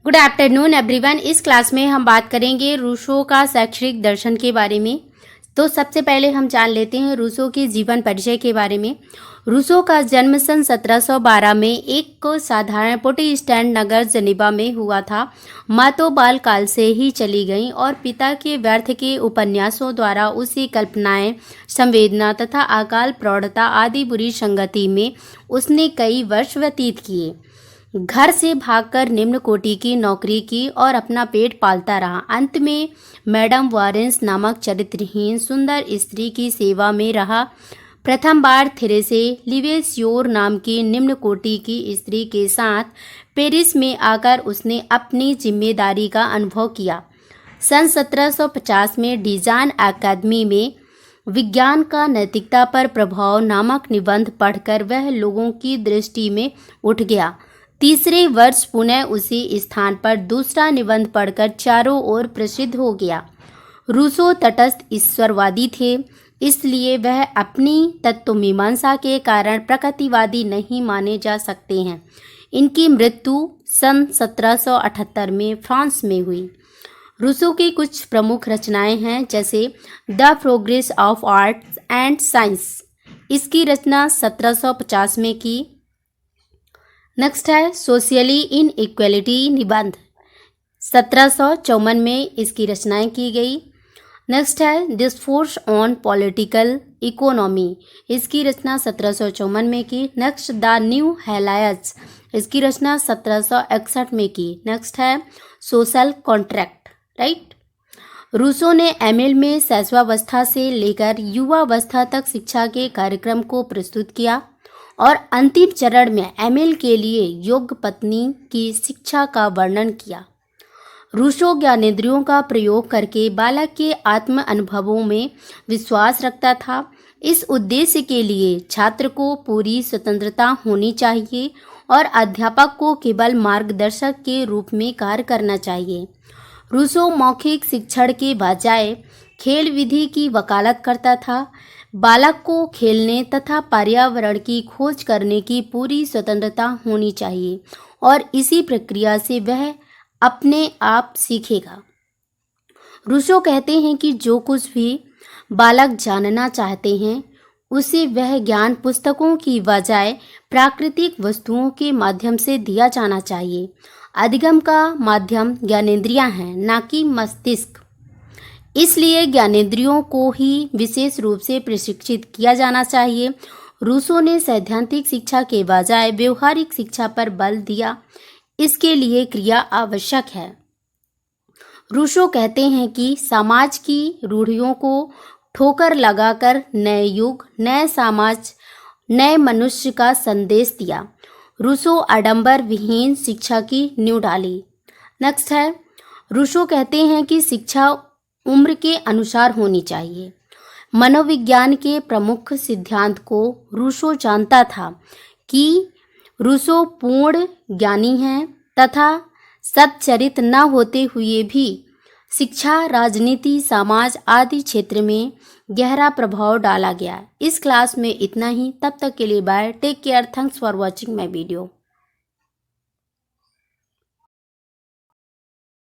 Good afternoon everyone. इस class में हम बात करेंगे रूसो का शैक्षणिक दर्शन के बारे में। तो सबसे पहले हम जान लेते हैं रूसो के जीवन परिचय के बारे में। रूसो का जन्म सन 1712 में एक साधारण प्रोटेस्टेंट नगर जनेवा में हुआ था। माँ तो बाल काल से ही चली गईं और पिता के व्यर्थ के उपन्यासों द्वारा उसी कल्पनाएं, संवेदना तथा अकाल प्रौढ़ता आदि बुरी संगति में उसने कई वर्ष व्यतीत किए। घर से भागकर निम्न कोटि की नौकरी की और अपना पेट पालता रहा। अंत में मैडम वारेंस नामक चरित्रहीन सुंदर स्त्री की सेवा में रहा। प्रथम बार थेरेसे लिवेसियोर नाम की निम्न कोटि की स्त्री के साथ पेरिस में आकर उसने अपनी जिम्मेदारी का अनुभव किया। सन 1750 में डिजान अकादमी में विज्ञान का नैतिकता पर प्रभाव नामक निबंध पढ़कर वह लोगों की दृष्टि में उठ गया। तीसरे वर्ष पुनः उसी स्थान पर दूसरा निबंध पढ़कर चारों ओर प्रसिद्ध हो गया। रूसो तटस्थ ईश्वरवादी थे, इसलिए वह अपनी तत्वमीमांसा के कारण प्रकृतिवादी नहीं माने जा सकते हैं। इनकी मृत्यु सन 1778 में फ्रांस में हुई। रूसो की कुछ प्रमुख रचनाएं हैं, जैसे the progress of arts and science. इसकी रचना 1750 में की। नेक्स्ट है सोशियली इन इक्वलिटी निबंध, 1754 में इसकी रचनाएं की गई। नेक्स्ट है डिस्कोर्स ऑन पॉलिटिकल इकोनॉमी, इसकी रचना 1754 में की। नेक्स्ट द न्यू हेलायस, इसकी रचना 1761 में की। नेक्स्ट है सोशल कॉन्ट्रैक्ट, राइट। रूसो ने एमिल में शैशवावस्था से लेकर युवावस्था तक शिक्षा के कार्यक्रम को प्रस्तुत किया और अंतिम चरण में एमिल के लिए योग्य पत्नी की शिक्षा का वर्णन किया। रूसो ज्ञानेंद्रियों का प्रयोग करके बालक के आत्म अनुभवों में विश्वास रखता था। इस उद्देश्य के लिए छात्र को पूरी स्वतंत्रता होनी चाहिए और अध्यापक को केवल मार्गदर्शक के रूप में कार्य करना चाहिए। रूसो मौखिक शिक्षण के बजाय खेल विधि की वकालत करता था। बालक को खेलने तथा पर्यावरण की खोज करने की पूरी स्वतंत्रता होनी चाहिए और इसी प्रक्रिया से वह अपने आप सीखेगा। रूसो कहते हैं कि जो कुछ भी बालक जानना चाहते हैं उसे वह ज्ञान पुस्तकों की बजाय प्राकृतिक वस्तुओं के माध्यम से दिया जाना चाहिए। अधिगम का माध्यम ज्ञानेंद्रियां हैं, ना कि मस्तिष्क। इसलिए ज्ञानेंद्रियों को ही विशेष रूप से प्रशिक्षित किया जाना चाहिए। रूसो ने सैद्धांतिक शिक्षा के बजाय व्यवहारिक शिक्षा पर बल दिया। इसके लिए क्रिया आवश्यक है। रूसो कहते हैं कि समाज की रूढ़ियों को ठोकर लगाकर नए युग, नए समाज, नए मनुष्य का संदेश दिया। रूसो आडंबर विहीन शिक्षा की नींव डाली। नेक्स्ट है रूसो कहते हैं कि शिक्षा उम्र के अनुसार होनी चाहिए। मनोविज्ञान के प्रमुख सिद्धांत को रूसो जानता था कि रूसो पूर्ण ज्ञानी हैं तथा सच्चरित्र न होते हुए भी शिक्षा, राजनीति, समाज आदि क्षेत्र में गहरा प्रभाव डाला गया। इस क्लास में इतना ही। तब तक के लिए bye, take care, thanks for watching my video.